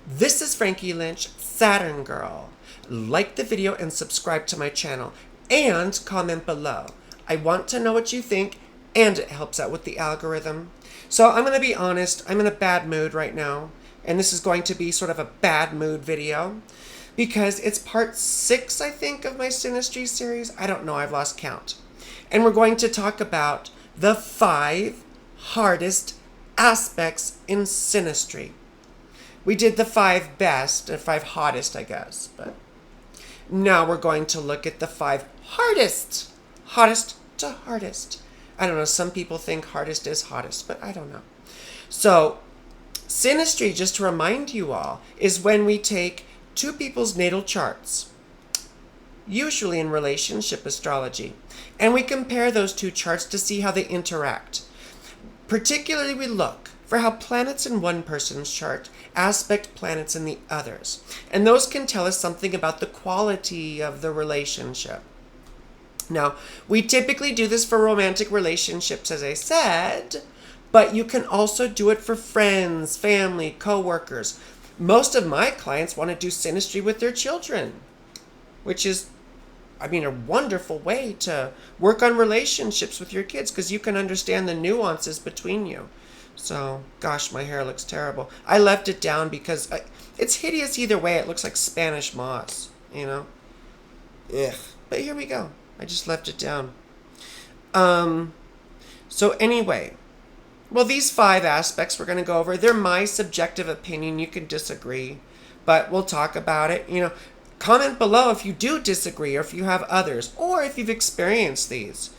This is Frankie Lynch, Saturn Girl. Like the video and subscribe to my channel. And comment below. I want to know what you think, and it helps out with the algorithm. So I'm going to be honest, I'm in a bad mood right now. And this is going to be sort of a bad mood video. Because it's part 6, I think, of my Synastry series. I don't know, I've lost count. And we're going to talk about the 5 hardest aspects in Synastry. We did the 5 best, or 5 hottest, I guess. But now we're going to look at the 5 hardest. Hottest to hardest. I don't know, some people think hardest is hottest, but I don't know. So, Synastry, just to remind you all, is when we take 2 people's natal charts, usually in relationship astrology, and we compare those 2 charts to see how they interact. Particularly, we look for how planets in one person's chart aspect planets in the others. And those can tell us something about the quality of the relationship. Now, we typically do this for romantic relationships, as I said, but you can also do it for friends, family, co-workers. Most of my clients want to do Synastry with their children, which is, I mean, a wonderful way to work on relationships with your kids because you can understand the nuances between you. So, gosh, my hair looks terrible. I left it down because it's hideous either way. It looks like Spanish moss, you know? Ugh. But here we go. I just left it down. So anyway, well, these 5 aspects we're going to go over, they're my subjective opinion. You can disagree, but we'll talk about it. You know, comment below if you do disagree or if you have others, or if you've experienced these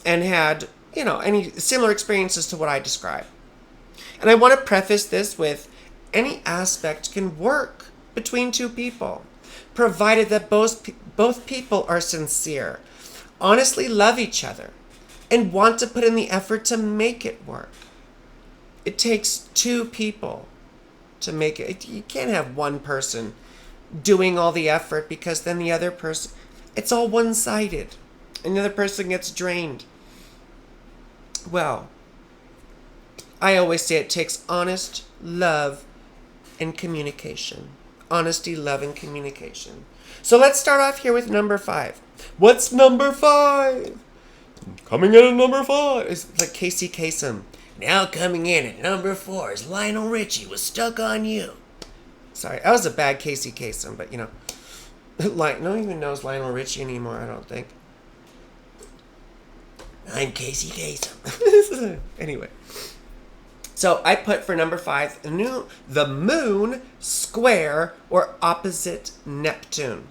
and had, you know, any similar experiences to what I described. And I want to preface this with any aspect can work between 2 people, provided that both people are sincere, honestly love each other, and want to put in the effort to make it work. It takes 2 people to make it. You can't have one person doing all the effort because then the other person, it's all one-sided, and the other person gets drained. Well, I always say it takes honest love and communication. Honesty, love, and communication. So let's start off here with number 5. What's number 5? Coming in at number 5. It's like Casey Kasem. Now coming in at number 4 is Lionel Richie was Stuck on You. Sorry, that was a bad Casey Kasem, but you know, no one even knows Lionel Richie anymore, I don't think. I'm Casey Kasem. Anyway. So I put for number 5, the moon square or opposite Neptune.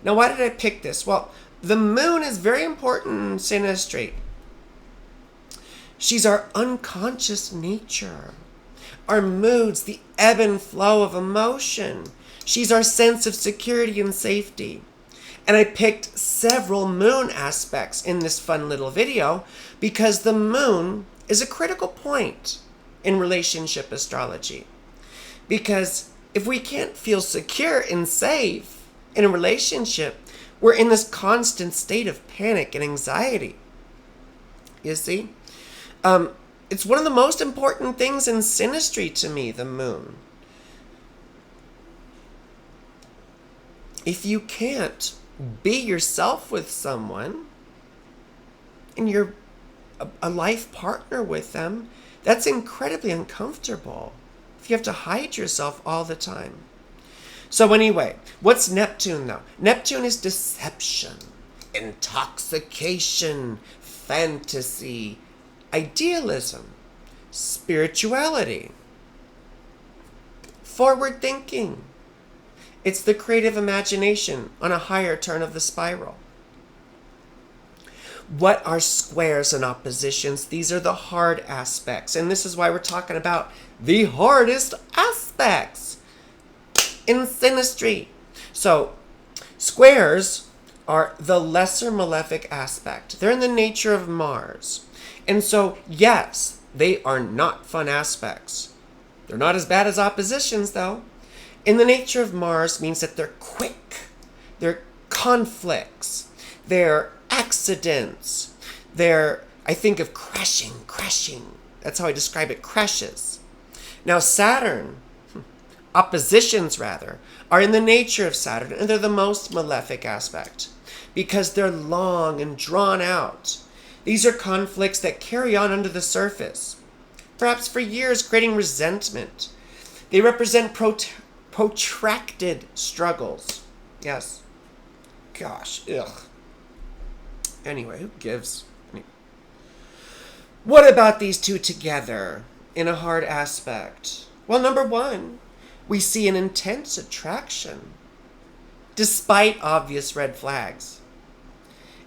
Now why did I pick this? Well, the moon is very important in Synastry. She's our unconscious nature. Our moods, the ebb and flow of emotion. She's our sense of security and safety. And I picked several moon aspects in this fun little video because the moon is a critical point in relationship astrology. Because if we can't feel secure and safe in a relationship, we're in this constant state of panic and anxiety. You see? It's one of the most important things in Synastry to me, the moon. If you can't be yourself with someone and you're a life partner with them, that's incredibly uncomfortable if you have to hide yourself all the time. So anyway, what's Neptune though? Neptune is deception, intoxication, fantasy, idealism, spirituality, forward thinking. It's the creative imagination on a higher turn of the spiral. What are squares and oppositions? These are the hard aspects. And this is why we're talking about the hardest aspects in Synastry. So, squares are the lesser malefic aspect. They're in the nature of Mars. And so, yes, they are not fun aspects. They're not as bad as oppositions, though. In the nature of Mars means that they're quick. They're conflicts. They're accidents. I think of crashing. That's how I describe it, crashes. Now Saturn, oppositions rather, are in the nature of Saturn, and they're the most malefic aspect because they're long and drawn out. These are conflicts that carry on under the surface, perhaps for years, creating resentment. They represent protracted struggles. Yes. Gosh, ugh. Anyway, who gives? What about these two together in a hard aspect? Well, number one, we see an intense attraction, despite obvious red flags.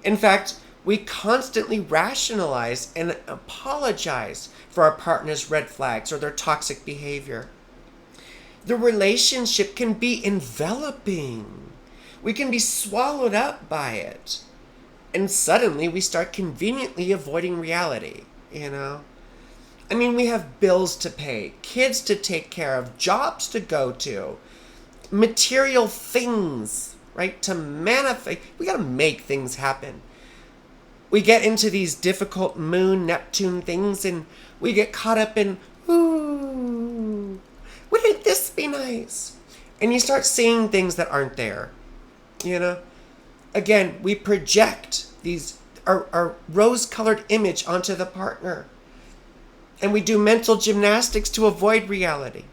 In fact, we constantly rationalize and apologize for our partner's red flags or their toxic behavior. The relationship can be enveloping. We can be swallowed up by it. And suddenly we start conveniently avoiding reality, you know? I mean, we have bills to pay, kids to take care of, jobs to go to, material things, right? To manifest. We got to make things happen. We get into these difficult moon, Neptune things, and we get caught up in, ooh, wouldn't this be nice? And you start seeing things that aren't there, you know? Again, we project our rose-colored image onto the partner. And we do mental gymnastics to avoid reality.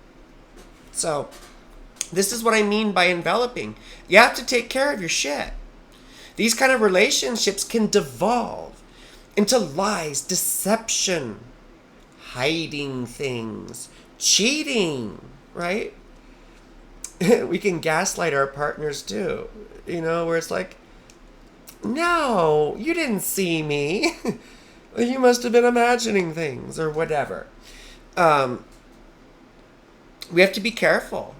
So, this is what I mean by enveloping. You have to take care of your shit. These kind of relationships can devolve into lies, deception, hiding things, cheating, right? We can gaslight our partners too, you know, where it's like, no, you didn't see me. You must have been imagining things or whatever. We have to be careful.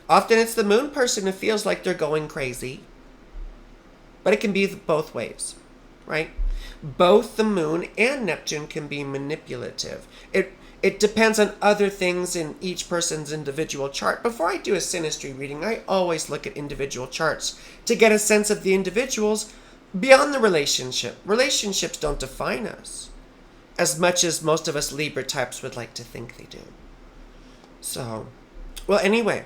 Often it's the moon person who feels like they're going crazy. But it can be both ways, right? Both the moon and Neptune can be manipulative. It depends on other things in each person's individual chart. Before I do a synastry reading, I always look at individual charts to get a sense of the individuals beyond the relationship. Relationships don't define us as much as most of us Libra types would like to think they do. So, well, anyway.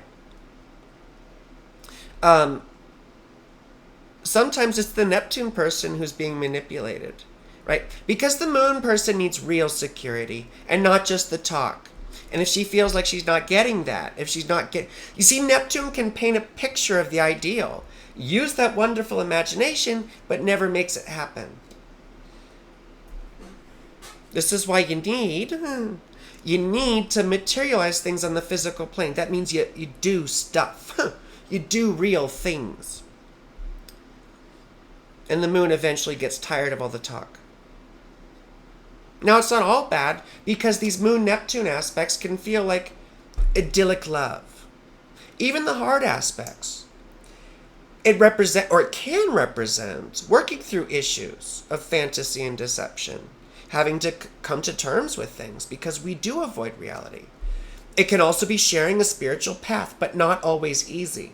Sometimes it's the Neptune person who's being manipulated, right? Because the moon person needs real security and not just the talk. And if she feels like she's not getting that, if she's not getting... You see, Neptune can paint a picture of the ideal. Use that wonderful imagination, but never makes it happen. This is why you need to materialize things on the physical plane. That means you do stuff. You do real things. And the moon eventually gets tired of all the talk. Now, it's not all bad, because these moon-Neptune aspects can feel like idyllic love. Even the hard aspects. It can represent working through issues of fantasy and deception, having to come to terms with things, because we do avoid reality. It can also be sharing a spiritual path, but not always easy.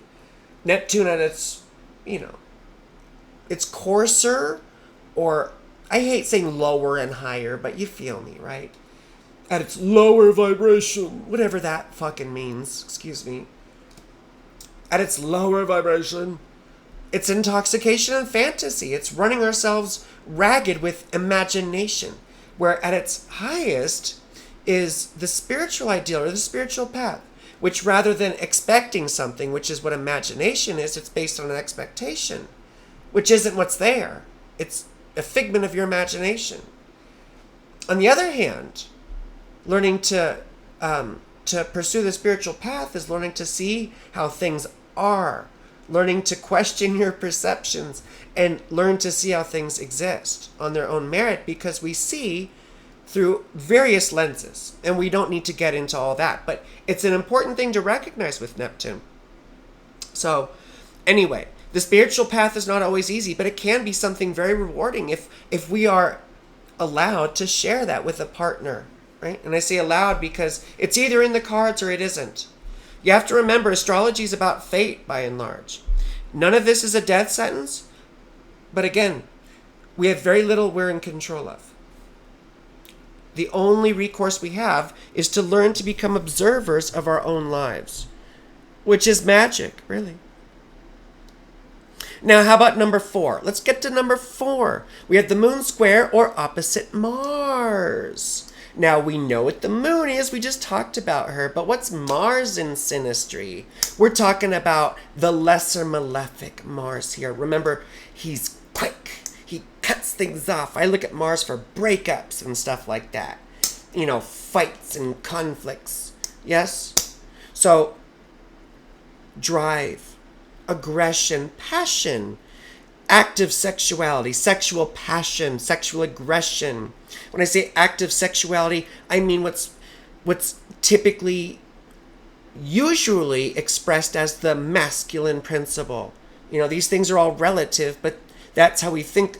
Neptune at its, it's coarser, or I hate saying lower and higher, but you feel me, right? At its lower vibration, whatever that fucking means, excuse me. At its lower vibration, it's intoxication and fantasy. It's running ourselves ragged with imagination, where at its highest is the spiritual ideal or the spiritual path, which rather than expecting something, which is what imagination is, it's based on an expectation, which isn't what's there. It's a figment of your imagination. On the other hand, learning to pursue the spiritual path is learning to see how things are, learning to question your perceptions, and learn to see how things exist on their own merit, because we see through various lenses, and we don't need to get into all that, but it's an important thing to recognize with Neptune. So, anyway, the spiritual path is not always easy, but it can be something very rewarding if we are allowed to share that with a partner, right? And I say allowed because it's either in the cards or it isn't. You have to remember, astrology is about fate by and large. None of this is a death sentence, but again, we have very little we're in control of. The only recourse we have is to learn to become observers of our own lives, which is magic, really. Now, how about number 4? Let's get to number 4. We have the moon square or opposite Mars. Now, we know what the moon is. We just talked about her. But what's Mars in synastry? We're talking about the lesser malefic Mars here. Remember, he's quick. He cuts things off. I look at Mars for breakups and stuff like that. You know, fights and conflicts. Yes? So, drive, aggression, passion, active sexuality, sexual passion, sexual aggression. When I say active sexuality, I mean what's typically, usually expressed as the masculine principle. You know, these things are all relative, but that's how we think.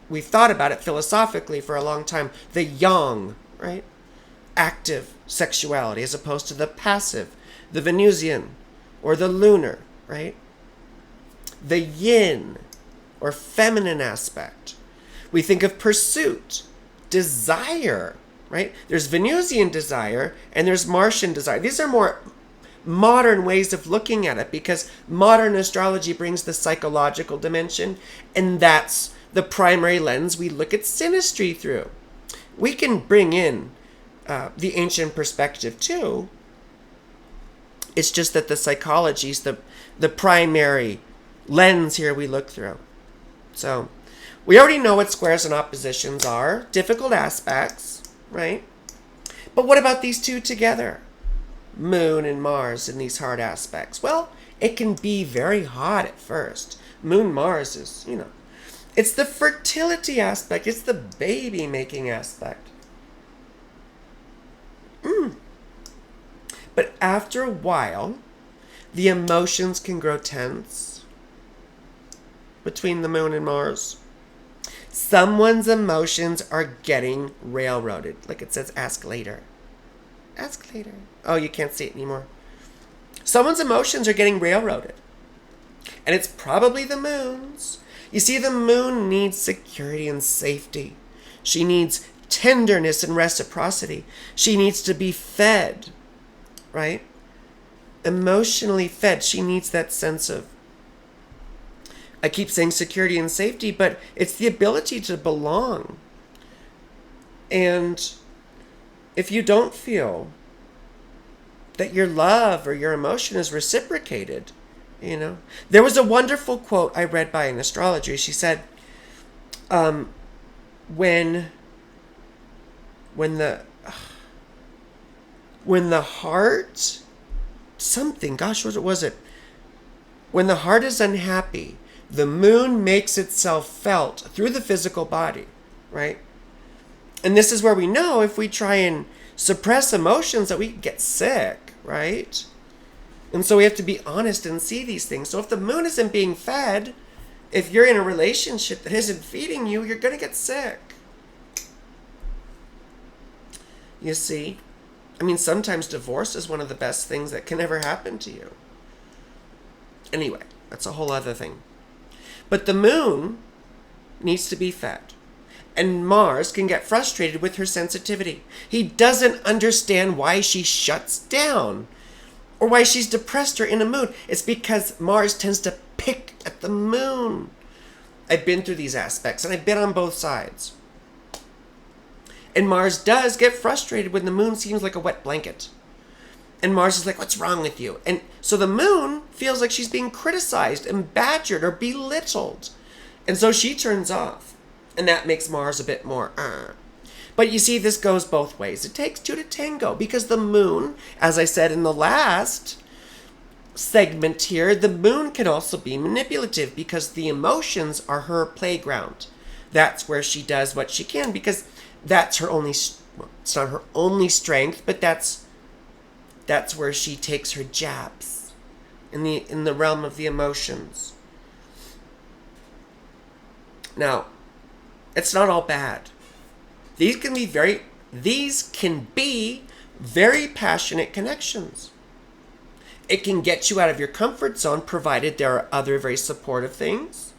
We've thought about it philosophically for a long time. The yang, right? Active sexuality as opposed to the passive, the Venusian or the lunar, right? The yin or feminine aspect. We think of pursuit, desire, right? There's Venusian desire and there's Martian desire. These are more modern ways of looking at it because modern astrology brings the psychological dimension, and that's the primary lens we look at synastry through. We can bring in the ancient perspective too. It's just that the psychology is the primary lens here we look through. So we already know what squares and oppositions are, difficult aspects, right? But what about these two together? Moon and Mars in these hard aspects. Well, it can be very hot at first. Moon Mars is, you know, it's the fertility aspect. It's the baby making aspect. But after a while, the emotions can grow tense between the moon and Mars. Someone's emotions are getting railroaded. Like it says, ask later. Ask later. Oh, you can't see it anymore. Someone's emotions are getting railroaded. And it's probably the moon's. You see, the moon needs security and safety. She needs tenderness and reciprocity. She needs to be fed, right? Emotionally fed. She needs that sense of, I keep saying security and safety, but it's the ability to belong. And if you don't feel that your love or your emotion is reciprocated, you know. There was a wonderful quote I read by an astrologer. She said, when the heart, something, gosh, what was it? When the heart is unhappy, the moon makes itself felt through the physical body, right? And this is where we know if we try and suppress emotions that we get sick, right? And so we have to be honest and see these things. So if the moon isn't being fed, if you're in a relationship that isn't feeding you, you're going to get sick. You see? I mean, sometimes divorce is one of the best things that can ever happen to you. Anyway, that's a whole other thing. But the moon needs to be fed. And Mars can get frustrated with her sensitivity. He doesn't understand why she shuts down or why she's depressed or in a mood. It's because Mars tends to pick at the moon. I've been through these aspects and I've been on both sides. And Mars does get frustrated when the moon seems like a wet blanket. And Mars is like, what's wrong with you? And so the moon feels like she's being criticized and badgered or belittled. And so she turns off. And that makes Mars a bit more, But you see, this goes both ways. It takes two to tango because the moon, as I said in the last segment here, the moon can also be manipulative because the emotions are her playground. That's where she does what she can because that's her only, well, it's not her only strength, but that's where she takes her jabs in the realm of the emotions. Now, it's not all bad. These can be very passionate connections. It can get you out of your comfort zone, provided there are other very supportive things.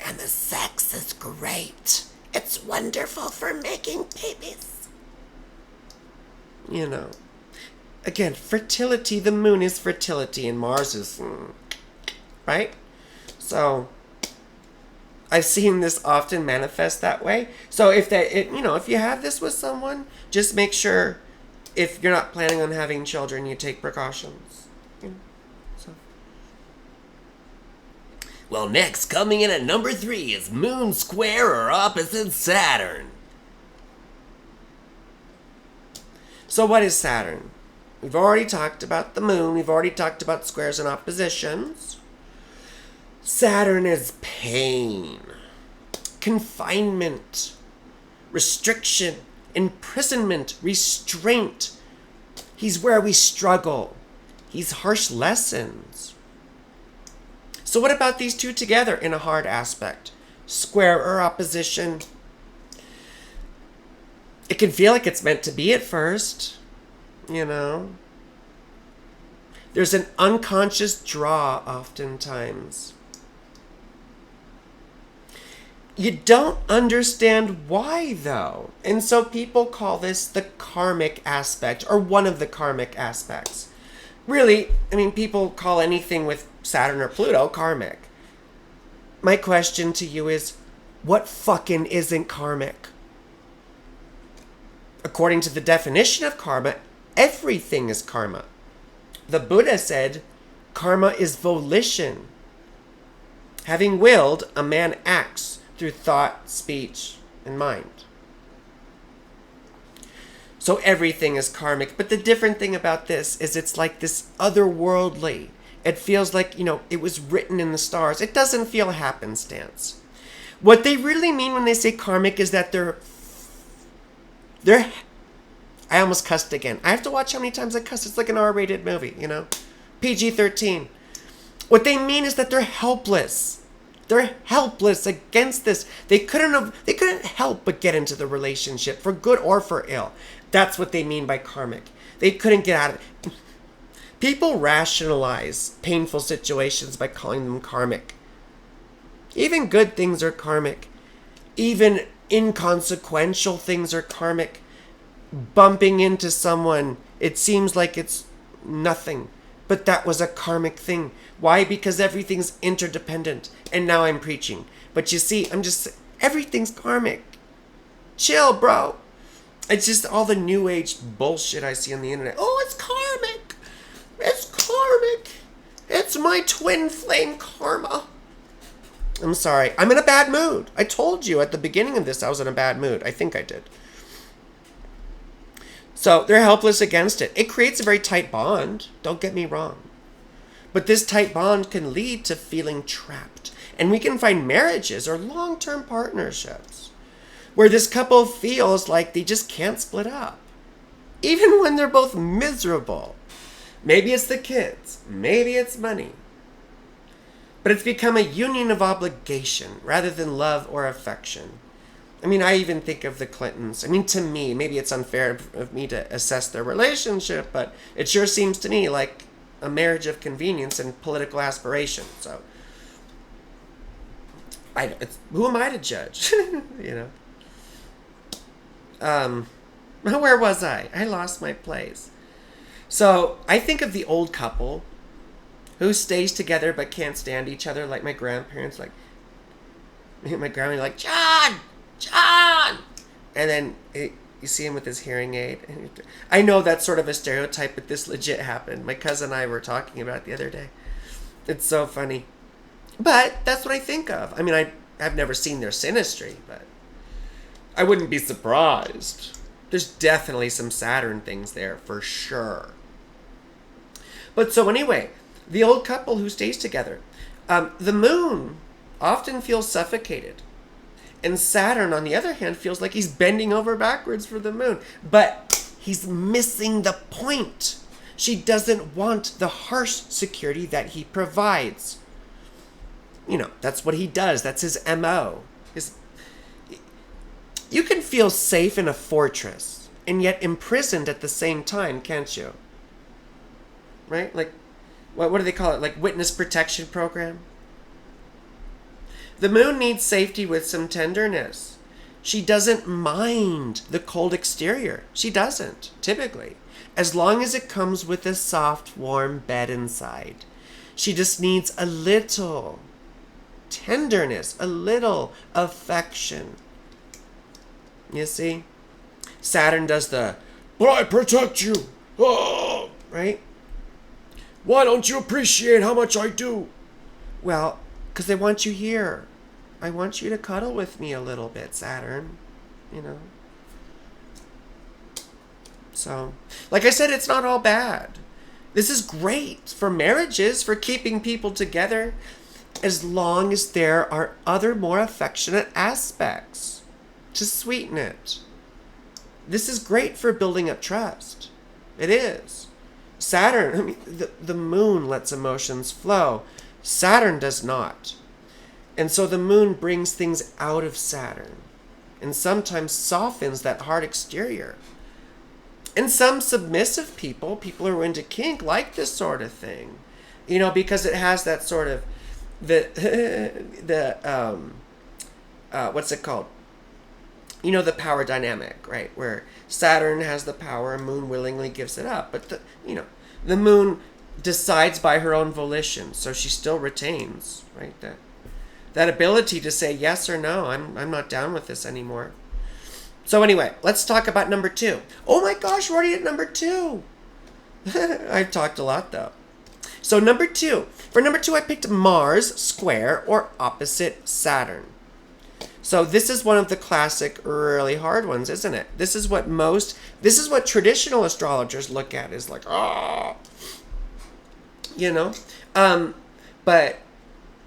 And the sex is great. It's wonderful for making babies. You know. Again, fertility, the moon is fertility and Mars is, right? So, I've seen this often manifest that way. So if if you have this with someone, just make sure if you're not planning on having children, you take precautions. So. Well, next, coming in at number 3 is Moon square or opposite Saturn. So what is Saturn? We've already talked about the moon. We've already talked about squares and oppositions. Saturn is pain, confinement, restriction, imprisonment, restraint. He's where we struggle. He's harsh lessons. So what about these two together in a hard aspect? Square or opposition? It can feel like it's meant to be at first. There's an unconscious draw oftentimes. You don't understand why, though. And so people call this the karmic aspect, or one of the karmic aspects. Really, people call anything with Saturn or Pluto karmic. My question to you is, what fucking isn't karmic? According to the definition of karma, everything is karma. The Buddha said, karma is volition. Having willed, a man acts through thought, speech, and mind. So everything is karmic. But the different thing about this is it's like this otherworldly. It feels like, it was written in the stars. It doesn't feel happenstance. What they really mean when they say karmic is that they're I almost cussed again. I have to watch how many times I cuss. It's like an R-rated movie, PG-13. What they mean is that they're helpless. They're helpless against this. They couldn't help but get into the relationship, for good or for ill. That's what they mean by karmic. They couldn't get out of it. People rationalize painful situations by calling them karmic. Even good things are karmic. Even inconsequential things are karmic. Bumping into someone, it seems like it's nothing, but that was a karmic thing. Why? Because everything's interdependent. And now I'm preaching. But you see, everything's karmic. Chill, bro. It's just all the new age bullshit I see on the internet. Oh, it's karmic. It's karmic. It's my twin flame karma. I'm sorry. I'm in a bad mood. I told you at the beginning of this I was in a bad mood. I think I did. So they're helpless against it. It creates a very tight bond. Don't get me wrong. But this tight bond can lead to feeling trapped. And we can find marriages or long-term partnerships where this couple feels like they just can't split up. Even when they're both miserable. Maybe it's the kids. Maybe it's money. But it's become a union of obligation rather than love or affection. I even think of the Clintons. To me, maybe it's unfair of me to assess their relationship, but it sure seems to me like a marriage of convenience and political aspiration. So, who am I to judge? Where was I? I lost my place. So, I think of the old couple who stays together but can't stand each other, like my grandparents. Like, my grandma, like, John! And then you see him with his hearing aid. I know that's sort of a stereotype, but this legit happened. My cousin and I were talking about it the other day. It's so funny. But that's what I think of. I've never seen their synastry, but I wouldn't be surprised. There's definitely some Saturn things there, for sure. But so anyway, the old couple who stays together. The moon often feels suffocated. And Saturn, on the other hand, feels like he's bending over backwards for the moon. But he's missing the point. She doesn't want the harsh security that he provides. That's what he does. That's his MO. You can feel safe in a fortress and yet imprisoned at the same time, can't you? Right? Like, what do they call it? Like witness protection program? The moon needs safety with some tenderness. She doesn't mind the cold exterior. She doesn't, typically, as long as it comes with a soft, warm bed inside. She just needs a little tenderness, a little affection. You see? Saturn does the, but I protect you, oh, right? Why don't you appreciate how much I do? Well, because I want you here. I want you to cuddle with me a little bit, Saturn. You know? So, like I said, it's not all bad. This is great for marriages, for keeping people together, as long as there are other more affectionate aspects to sweeten it. This is great for building up trust. It is. Saturn, I mean, the moon lets emotions flow. Saturn does not. And so the moon brings things out of Saturn and sometimes softens that hard exterior. And some submissive people who are into kink, like this sort of thing, you know, because it has that sort of what's it called? You know, the power dynamic, right? Where Saturn has the power and Moon willingly gives it up. But, the Moon decides by her own volition. So she still retains, right? That ability to say yes or no. I'm not down with this anymore. So anyway, let's talk about number 2. Oh my gosh, we're already at number 2. I've talked a lot, though. So number 2. For number 2, I picked Mars square or opposite Saturn. So this is one of the classic, really hard ones, isn't it? This is what traditional astrologers look at, is like, but,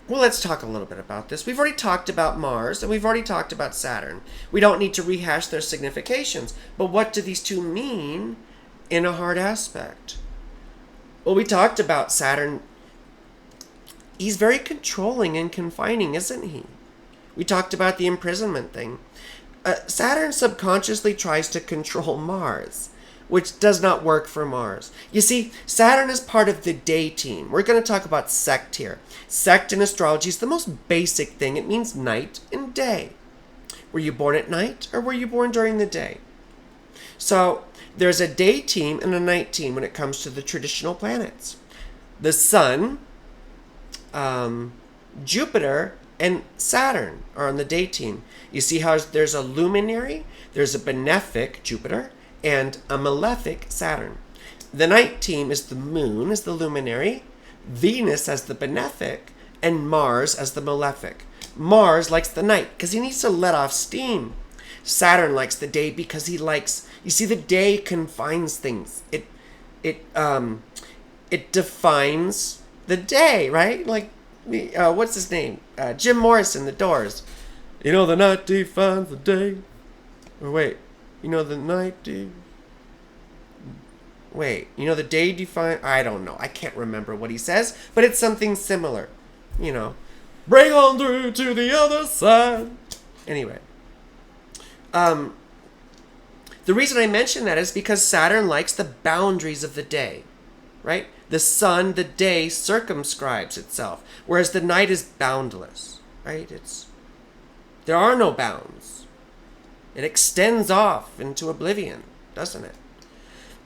well, let's talk a little bit about this. We've already talked about Mars, and we've already talked about Saturn. We don't need to rehash their significations. But what do these two mean in a hard aspect? Well, we talked about Saturn. He's very controlling and confining, isn't he? We talked about the imprisonment thing. Saturn subconsciously tries to control Mars, which does not work for Mars. You see, Saturn is part of the day team. We're going to talk about sect here. Sect in astrology is the most basic thing. It means night and day. Were you born at night or were you born during the day? So there's a day team and a night team when it comes to the traditional planets. The Sun, Jupiter, and Saturn are on the day team. You see how there's a luminary, there's a benefic Jupiter, and a malefic Saturn. The night team is the Moon as the luminary, Venus as the benefic, and Mars as the malefic. Mars likes the night because he needs to let off steam. Saturn likes the day because he likes, you see, the day confines things. It defines the day, right? Like, what's his name? Jim Morrison, The Doors. You know, the night defines the day. Or wait, you know, the night wait, you know, the day defines, I don't know. I can't remember what he says, but it's something similar. You know, bring on through to the other side. Anyway. The reason I mention that is because Saturn likes the boundaries of the day, right? The sun, the day, circumscribes itself, whereas the night is boundless, right? There are no bounds. It extends off into oblivion, doesn't it?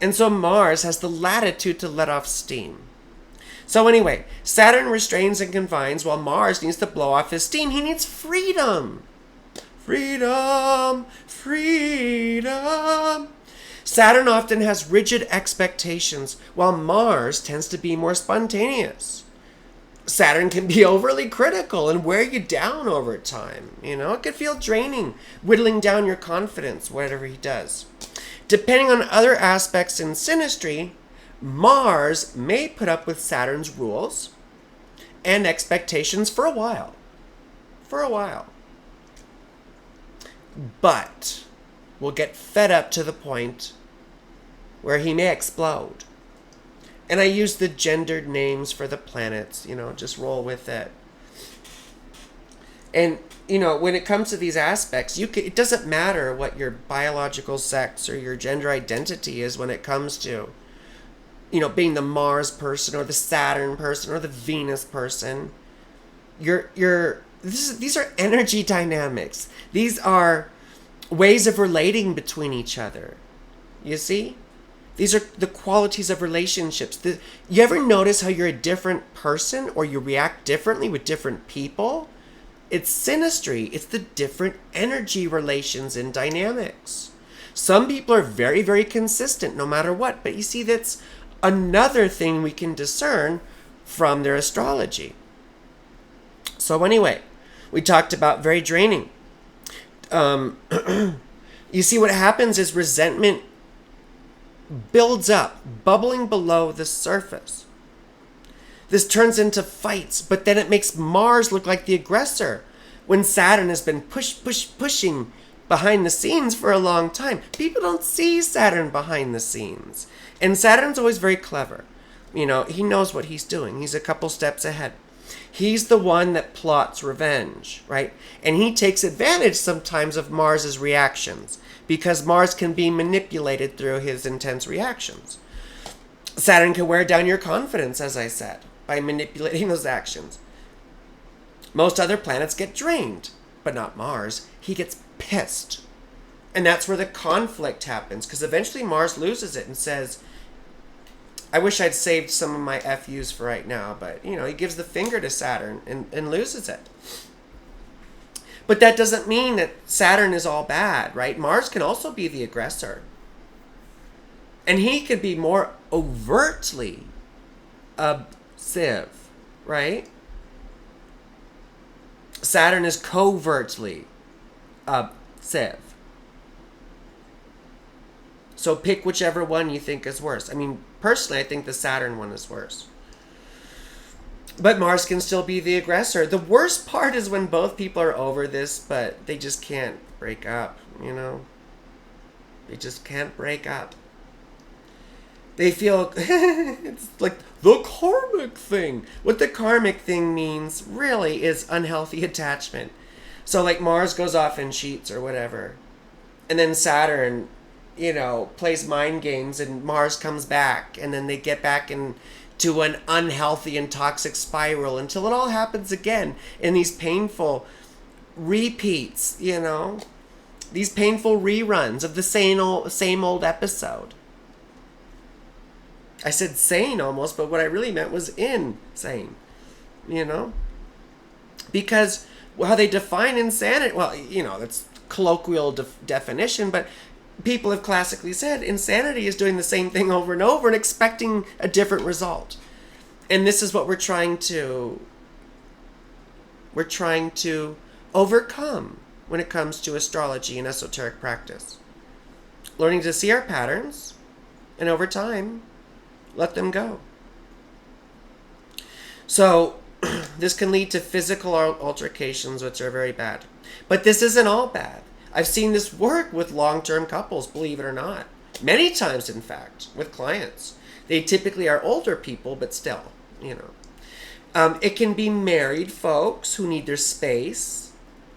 And so Mars has the latitude to let off steam. So anyway, Saturn restrains and confines while Mars needs to blow off his steam. He needs freedom. Freedom, freedom. Saturn often has rigid expectations, while Mars tends to be more spontaneous. Saturn can be overly critical and wear you down over time. You know, it can feel draining, whittling down your confidence, whatever he does. Depending on other aspects in synastry, Mars may put up with Saturn's rules and expectations for a while. But will get fed up to the point where he may explode. And I use the gendered names for the planets, you know, just roll with it. And, you know, when it comes to these aspects, it doesn't matter what your biological sex or your gender identity is when it comes to, you know, being the Mars person or the Saturn person or the Venus person. These are energy dynamics. These are ways of relating between each other. You see? These are the qualities of relationships. You ever notice how you're a different person or you react differently with different people? It's synastry. It's the different energy relations and dynamics. Some people are very, very consistent no matter what. But you see, that's another thing we can discern from their astrology. So anyway, we talked about very draining. You see, what happens is resentment builds up, bubbling below the surface. This turns into fights, but then it makes Mars look like the aggressor when Saturn has been pushing behind the scenes for a long time. People don't see Saturn behind the scenes. And Saturn's always very clever. You know, he knows what he's doing. He's a couple steps ahead. He's the one that plots revenge, right? And he takes advantage sometimes of Mars's reactions because Mars can be manipulated through his intense reactions. Saturn can wear down your confidence, as I said, by manipulating those actions. Most other planets get drained, but not Mars. He gets pissed. And that's where the conflict happens, because eventually Mars loses it and says, I wish I'd saved some of my FUs for right now, but, you know, he gives the finger to Saturn and loses it. But that doesn't mean that Saturn is all bad, right? Mars can also be the aggressor. And he could be more overtly obsessive, right? Saturn is covertly obsessive. So pick whichever one you think is worse. I mean, personally, I think the Saturn one is worse. But Mars can still be the aggressor. The worst part is when both people are over this, but they just can't break up, you know? They just can't break up. They feel, it's like the karmic thing. What the karmic thing means really is unhealthy attachment. So like Mars goes off and cheats or whatever. And then Saturn, you know, plays mind games and Mars comes back. And then they get back into an unhealthy and toxic spiral until it all happens again in these painful repeats, you know. These painful reruns of the same old episode. I said sane almost, but what I really meant was insane, you know? Because how they define insanity, well, you know, that's colloquial definition, but people have classically said insanity is doing the same thing over and over and expecting a different result. And this is what we're trying to overcome when it comes to astrology and esoteric practice. Learning to see our patterns, and over time, let them go. So, this can lead to physical altercations, which are very bad. But this isn't all bad. I've seen this work with long-term couples, believe it or not. Many times, in fact, with clients. They typically are older people, but still, you know. It can be married folks who need their space,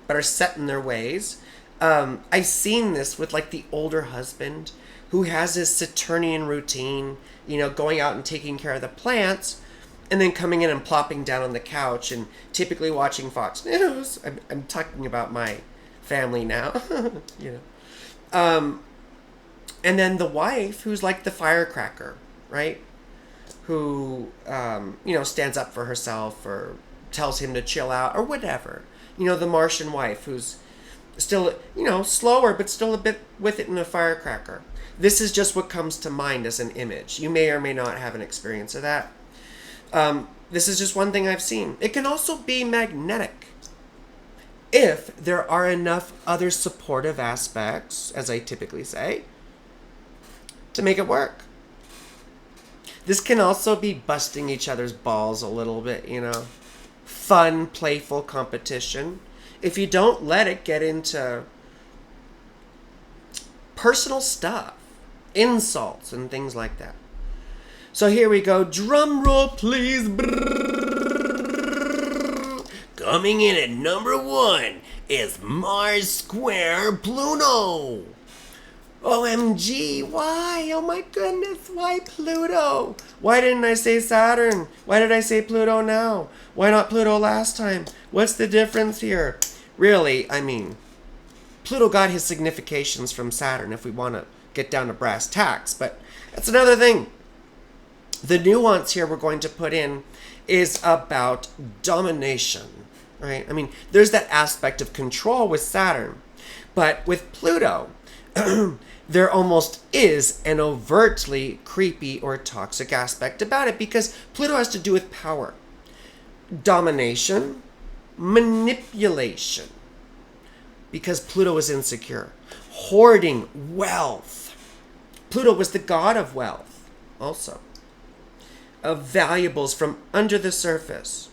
but are set in their ways. I've seen this with like the older husband who has his Saturnian routine, you know, going out and taking care of the plants, and then coming in and plopping down on the couch and typically watching Fox News. I'm talking about my family now, you know. And then the wife, who's like the firecracker, right? Who, you know, stands up for herself or tells him to chill out or whatever. You know, the Martian wife who's still, you know, slower, but still a bit with it in a firecracker. This is just what comes to mind as an image. You may or may not have an experience of that. This is just one thing I've seen. It can also be magnetic if there are enough other supportive aspects, as I typically say, to make it work. This can also be busting each other's balls a little bit, you know. Fun, playful competition. If you don't let it get into personal stuff, insults and things like that. So here we go. Drum roll, please. Coming in at number 1 is Mars square Pluto. OMG, why? Oh my goodness, why Pluto? Why didn't I say Saturn? Why did I say Pluto now? Why not Pluto last time? What's the difference here? Really, I mean, Pluto got his significations from Saturn, if we want to get down to brass tacks. But that's another thing. The nuance here we're going to put in is about domination, right? I mean, there's that aspect of control with Saturn. But with Pluto, there almost is an overtly creepy or toxic aspect about it, because Pluto has to do with power, domination, manipulation, because Pluto is insecure, hoarding wealth. Pluto was the god of wealth also, of valuables from under the surface.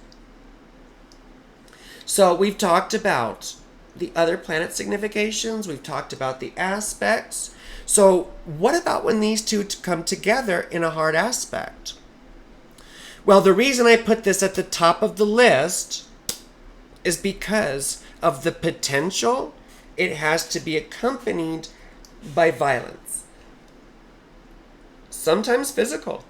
So we've talked about the other planet significations. We've talked about the aspects. So what about when these two come together in a hard aspect? Well, the reason I put this at the top of the list is because of the potential it has to be accompanied by violence. Sometimes physical.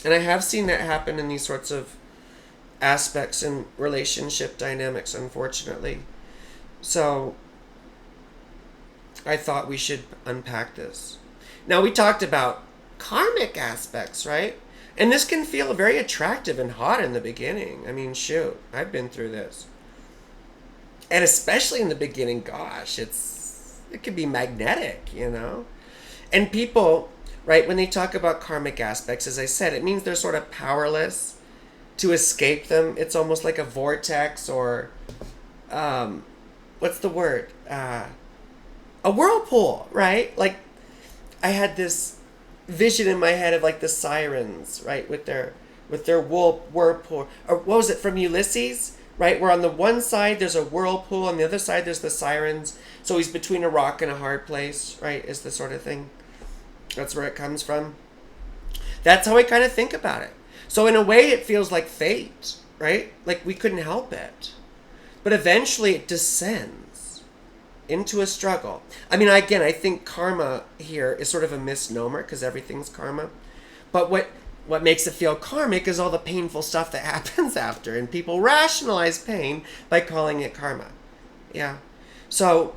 And I have seen that happen in these sorts of aspects and relationship dynamics, unfortunately. So I thought we should unpack this. Now, we talked about karmic aspects, right? And this can feel very attractive and hot in the beginning. I mean, shoot, I've been through this. And especially in the beginning, gosh, it can be magnetic, you know? And people, right, when they talk about karmic aspects, as I said, it means they're sort of powerless to escape them. It's almost like a vortex, or what's the word? A whirlpool, right? Like, I had this vision in my head of like the sirens, right, with their whirlpool. Or what was it from Ulysses, right? Where on the one side there's a whirlpool, on the other side there's the sirens. So he's between a rock and a hard place, right? Is the sort of thing. That's where it comes from. That's how I kind of think about it. So in a way, it feels like fate, right? Like we couldn't help it. But eventually it descends into a struggle. I mean, again, I think karma here is sort of a misnomer, because everything's karma. But what makes it feel karmic is all the painful stuff that happens after. And people rationalize pain by calling it karma. Yeah. So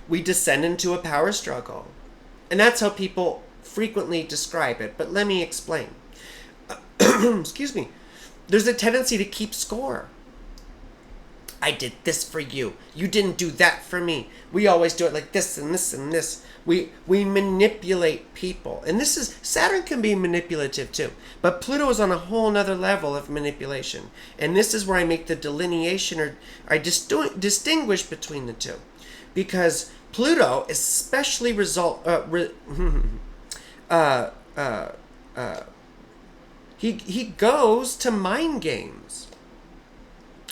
we descend into a power struggle. And that's how people frequently describe it. But let me explain. Excuse me. There's a tendency to keep score. I did this for you. You didn't do that for me. We always do it like this and this and this. We manipulate people. And this is, Saturn can be manipulative too. But Pluto is on a whole nother level of manipulation. And this is where I make the delineation, or I distinguish between the two. Because Pluto especially he goes to mind games,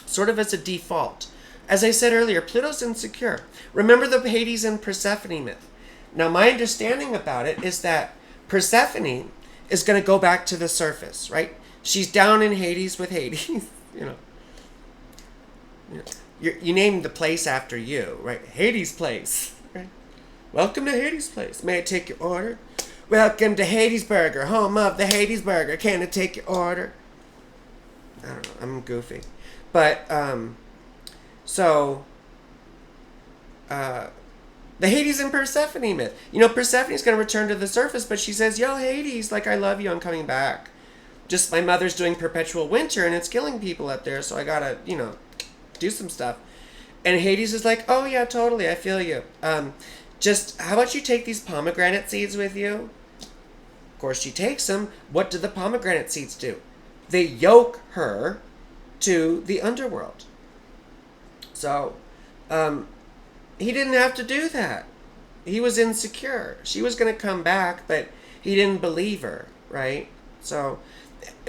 sort of as a default. As I said earlier, Pluto's insecure. Remember the Hades and Persephone myth. Now, my understanding about it is that Persephone is going to go back to the surface, right? She's down in Hades with Hades, you know. You named the place after you, right? Hades Place, right? Welcome to Hades Place. May I take your order? Welcome to Hades Burger, home of the Hades Burger. Can I take your order? I don't know. I'm goofy. But, the Hades and Persephone myth. You know, Persephone's going to return to the surface, but she says, yo, Hades, like, I love you, I'm coming back. Just my mother's doing perpetual winter, and it's killing people up there, so I gotta, you know, do some stuff. And Hades is like, oh, yeah, totally, I feel you. Just, how about you take these pomegranate seeds with you? Of course, she takes them. What do the pomegranate seeds do? They yoke her to the underworld. So, he didn't have to do that. He was insecure. She was going to come back, but he didn't believe her, right? So,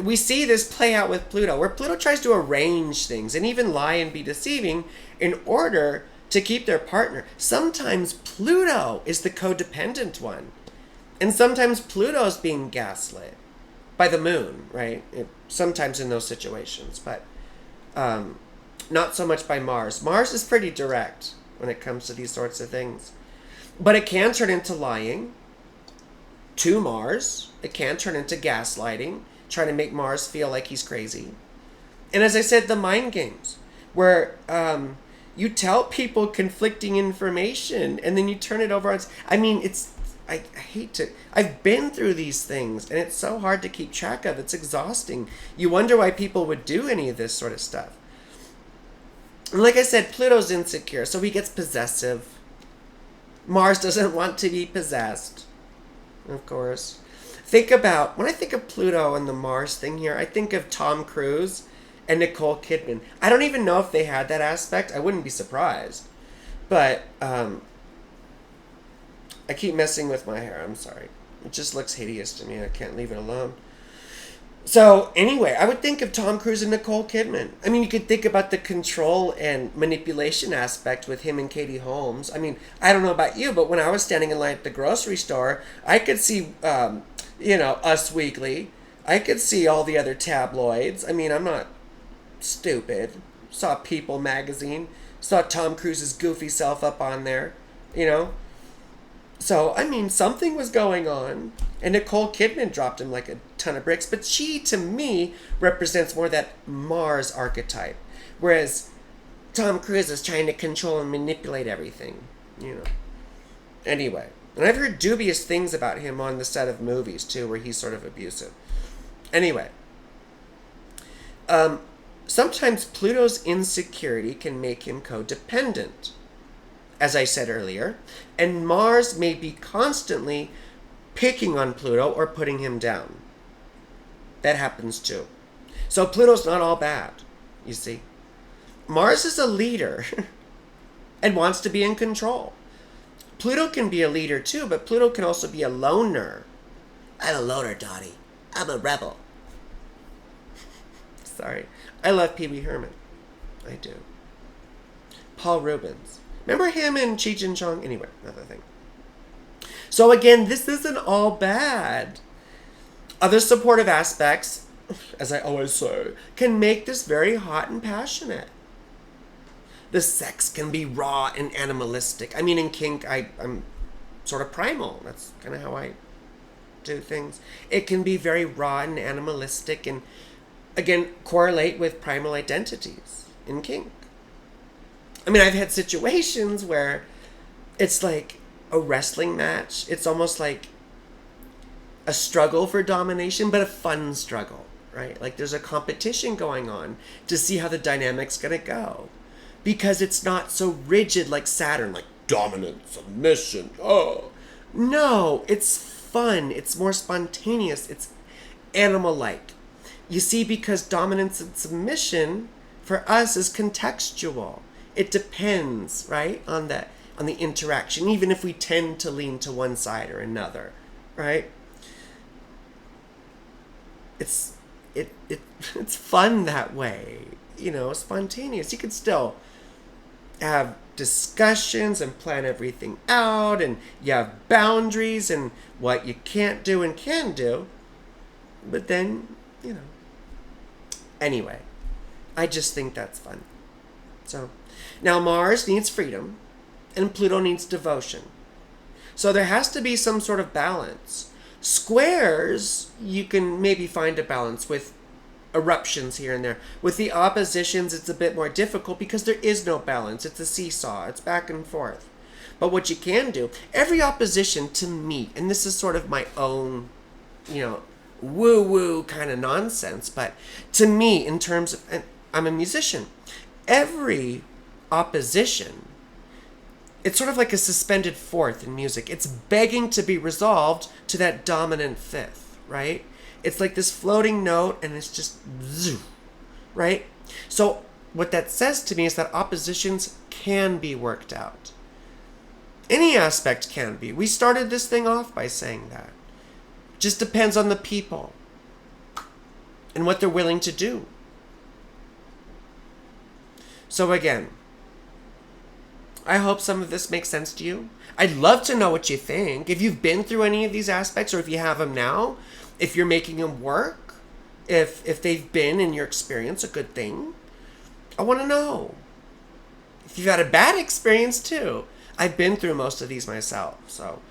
we see this play out with Pluto, where Pluto tries to arrange things and even lie and be deceiving in order to keep their partner. Sometimes Pluto is the codependent one. And sometimes Pluto's being gaslit by the moon, right? Sometimes in those situations, but not so much by Mars. Mars is pretty direct when it comes to these sorts of things. But it can turn into lying to Mars. It can turn into gaslighting, trying to make Mars feel like he's crazy. And as I said, the mind games, where You tell people conflicting information and then you turn it over on. I mean, I hate to. I've been through these things and it's so hard to keep track of. It's exhausting. You wonder why people would do any of this sort of stuff. And like I said, Pluto's insecure, so he gets possessive. Mars doesn't want to be possessed, of course. When I think of Pluto and the Mars thing here, I think of Tom Cruise and Nicole Kidman. I don't even know if they had that aspect. I wouldn't be surprised. But I keep messing with my hair. I'm sorry. It just looks hideous to me. I can't leave it alone. So anyway, I would think of Tom Cruise and Nicole Kidman. I mean, you could think about the control and manipulation aspect with him and Katie Holmes. I mean, I don't know about you, but when I was standing in line at the grocery store, I could see, Us Weekly. I could see all the other tabloids. I mean, I'm not stupid. Saw People magazine. Saw Tom Cruise's goofy self up on there, So, I mean, something was going on. And Nicole Kidman dropped him like a ton of bricks. But she, to me, represents more that Mars archetype. Whereas Tom Cruise is trying to control and manipulate everything, Anyway. And I've heard dubious things about him on the set of movies, too, where he's sort of abusive. Anyway. Sometimes Pluto's insecurity can make him codependent, as I said earlier, and Mars may be constantly picking on Pluto or putting him down. That happens too. So Pluto's not all bad, you see. Mars is a leader and wants to be in control. Pluto can be a leader too, but Pluto can also be a loner. I'm a loner, Dottie. I'm a rebel. Sorry. I love Pee Wee Herman. I do. Paul Rubens. Remember him in Cheech and Chong? Anyway, another thing. So again, this isn't all bad. Other supportive aspects, as I always say, can make this very hot and passionate. The sex can be raw and animalistic. I mean, in kink, I'm sort of primal. That's kind of how I do things. It can be very raw and animalistic and, again, correlate with primal identities in kink. I mean, I've had situations where it's like a wrestling match. It's almost like a struggle for domination, but a fun struggle, right? Like there's a competition going on to see how the dynamic's going to go. Because it's not so rigid like Saturn, like dominant, submission. Oh, no, it's fun. It's more spontaneous. It's animal-like. You see, because dominance and submission for us is contextual. It depends, right, on the interaction, even if we tend to lean to one side or another, right? It's fun that way, spontaneous. You could still have discussions and plan everything out, and you have boundaries and what you can't do and can do, but then, Anyway, I just think that's fun. So, now Mars needs freedom, and Pluto needs devotion. So there has to be some sort of balance. Squares, you can maybe find a balance with eruptions here and there. With the oppositions, it's a bit more difficult because there is no balance. It's a seesaw. It's back and forth. But what you can do, every opposition to me, and this is sort of my own, woo-woo kind of nonsense, but to me, in terms of, and I'm a musician, every opposition, it's sort of like a suspended fourth in music. It's begging to be resolved to that dominant fifth, right? It's like this floating note, and it's just zoo, right? So what that says to me is that oppositions can be worked out. Any aspect can be. We started this thing off by saying that. Just depends on the people and what they're willing to do. So again, I hope some of this makes sense to you. I'd love to know what you think. If you've been through any of these aspects, or if you have them now, if you're making them work, if they've been, in your experience, a good thing. I want to know. If you've had a bad experience too. I've been through most of these myself. So,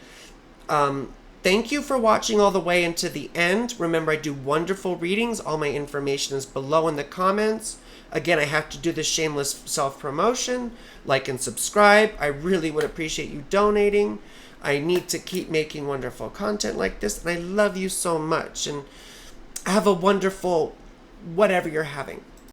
thank you for watching all the way into the end. Remember, I do wonderful readings. All my information is below in the comments. Again, I have to do the shameless self-promotion. Like and subscribe. I really would appreciate you donating. I need to keep making wonderful content like this, and I love you so much. And have a wonderful whatever you're having.